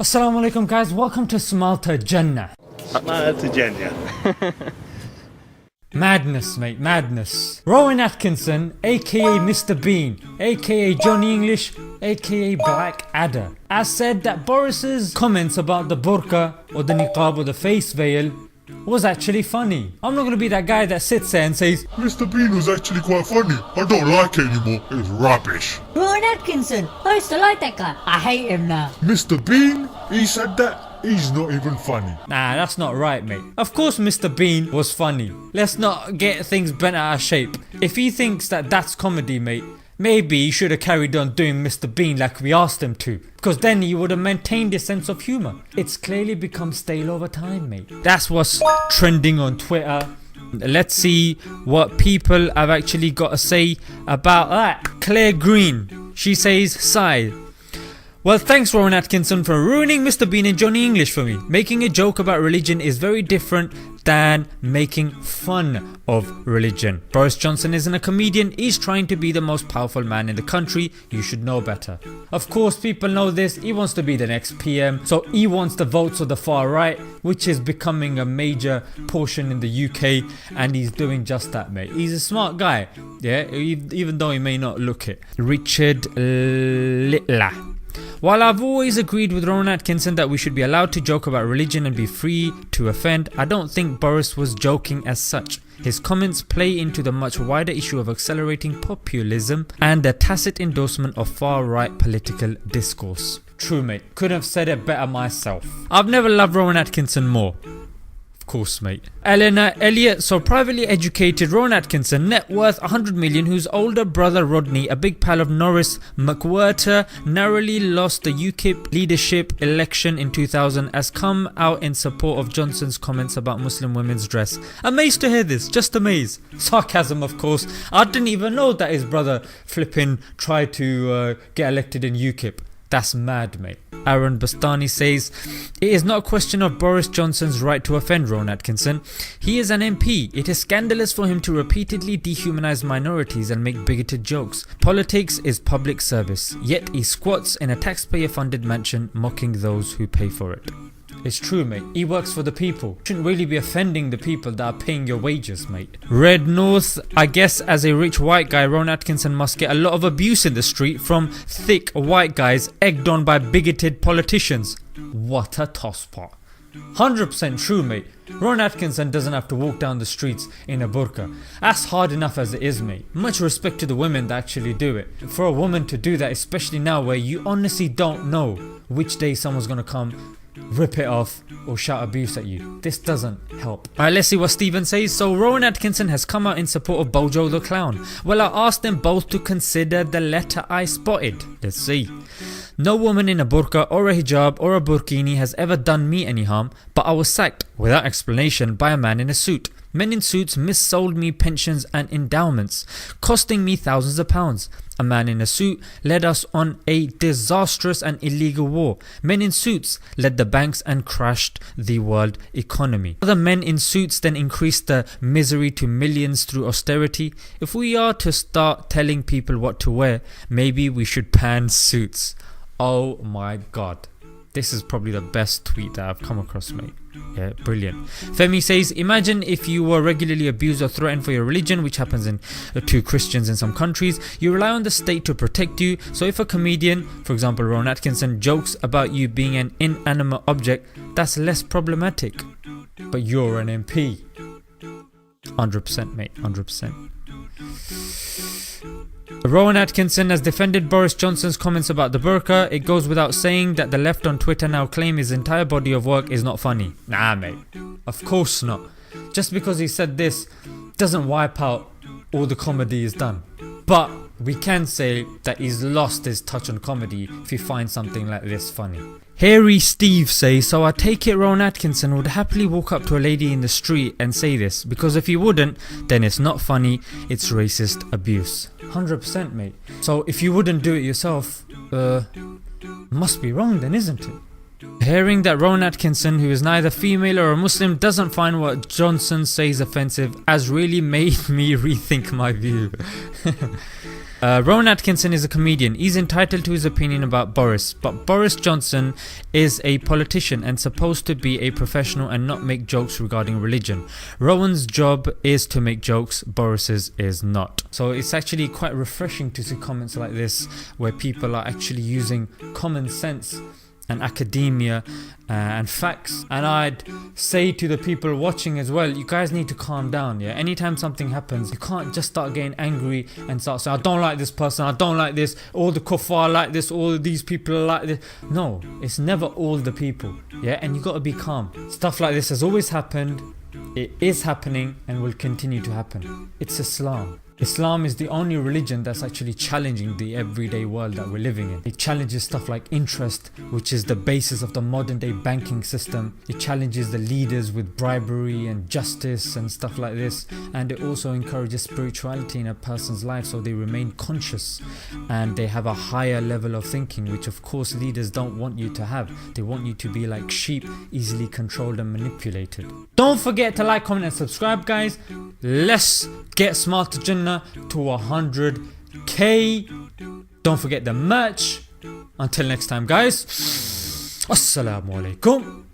Assalamu alaikum guys, welcome to Smile to Jannah. Madness mate, madness. Rowan Atkinson aka Mr Bean aka Johnny English aka Black Adder has said that Boris's comments about the burqa or the niqab or the face veil was actually funny. I'm not gonna be that guy that sits there and says Mr Bean was actually quite funny. I don't like it anymore. It's rubbish. Rowan Atkinson, I used to like that guy. I hate him now. Mr Bean, he said that. He's not even funny. nah, that's not right mate. Of course Mr Bean was funny. Let's not get things bent out of shape. If he thinks that that's comedy mate, maybe he should have carried on doing Mr Bean like we asked him to, because then he would have maintained his sense of humour. It's clearly become stale over time mate. That's what's trending on Twitter. Let's see what people have actually got to say about that. Claire Green, she says, sigh. Well, thanks Rowan Atkinson for ruining Mr Bean and Johnny English for me. Making a joke about religion is very different than making fun of religion. Boris Johnson isn't a comedian, he's trying to be the most powerful man in the country. You should know better. Of course people know this, he wants to be the next PM, so he wants the votes of the far right, which is becoming a major portion in the UK, and he's doing just that mate. He's a smart guy, yeah, even though he may not look it. Richard Littler. While I've always agreed with Rowan Atkinson that we should be allowed to joke about religion and be free to offend, I don't think Boris was joking as such. His comments play into the much wider issue of accelerating populism and the tacit endorsement of far-right political discourse. True mate, couldn't have said it better myself. I've never loved Rowan Atkinson more. Course mate. Eleanor Elliott, so privately educated Rowan Atkinson, net worth 100 million, whose older brother Rodney, a big pal of Norris McWhirter, narrowly lost the UKIP leadership election in 2000, has come out in support of Johnson's comments about Muslim women's dress. Amazed to hear this, just amazed. Sarcasm of course. I didn't even know that his brother flipping tried to get elected in UKIP. That's mad mate. Aaron Bastani says, it is not a question of Boris Johnson's right to offend Rowan Atkinson. He is an MP. It is scandalous for him to repeatedly dehumanise minorities and make bigoted jokes. Politics is public service, yet he squats in a taxpayer funded mansion mocking those who pay for it. It's true mate, he works for the people. Shouldn't really be offending the people that are paying your wages mate. Red North, I guess as a rich white guy, Rowan Atkinson must get a lot of abuse in the street from thick white guys egged on by bigoted politicians. What a tosspot. 100% true mate. Rowan Atkinson doesn't have to walk down the streets in a burqa. That's hard enough as it is mate. Much respect to the women that actually do it. For a woman to do that, especially now where you honestly don't know which day someone's gonna come rip it off or shout abuse at you. This doesn't help. Alright, let's see what Stephen says. So Rowan Atkinson has come out in support of Bojo the Clown. Well, I asked them both to consider the letter I spotted. Let's see. No woman in a burqa or a hijab or a burkini has ever done me any harm, but I was sacked without explanation by a man in a suit. Men in suits missold me pensions and endowments, costing me thousands of pounds. A man in a suit led us on a disastrous and illegal war. Men in suits led the banks and crashed the world economy. Other men in suits then increased the misery to millions through austerity. If we are to start telling people what to wear, maybe we should ban suits. Oh my god. This is probably the best tweet that I've come across mate. Yeah, brilliant. Femi says, imagine if you were regularly abused or threatened for your religion, which happens to Christians in some countries. You rely on the state to protect you, so if a comedian, for example Rowan Atkinson, jokes about you being an inanimate object, that's less problematic. But you're an MP. 100% mate, 100%. Rowan Atkinson has defended Boris Johnson's comments about the burqa. It goes without saying that the left on Twitter now claim his entire body of work is not funny. Nah mate, of course not. Just because he said this doesn't wipe out all the comedy he's done. But we can say that he's lost his touch on comedy if he finds something like this funny. Hairy Steve says, so I take it Rowan Atkinson would happily walk up to a lady in the street and say this, because if he wouldn't, then it's not funny, it's racist abuse. 100% mate. So if you wouldn't do it yourself, must be wrong then, isn't it? Hearing that Rowan Atkinson, who is neither female or a Muslim, doesn't find what Johnson says offensive has really made me rethink my view. Rowan Atkinson is a comedian. He's entitled to his opinion about Boris, but Boris Johnson is a politician and supposed to be a professional and not make jokes regarding religion. Rowan's job is to make jokes, Boris's is not. So it's actually quite refreshing to see comments like this where people are actually using common sense and academia and facts. And I'd say to the people watching as well, you guys need to calm down. Yeah, anytime something happens, you can't just start getting angry and start saying, I don't like this person, I don't like this, all the kuffar are like this, all of these people are like this. No, it's never all the people. Yeah, and you got to be calm. Stuff like this has always happened, it is happening, and will continue to happen. It's Islam. Islam is the only religion that's actually challenging the everyday world that we're living in. It challenges stuff like interest, which is the basis of the modern day banking system. It challenges the leaders with bribery and justice and stuff like this. And it also encourages spirituality in a person's life, so they remain conscious and they have a higher level of thinking, which of course leaders don't want you to have. They want you to be like sheep, easily controlled and manipulated. Don't forget to like, comment and subscribe, guys. Let's get Smart to Jannah to 100k. Don't forget the merch. Until next time, guys. Assalamu alaikum.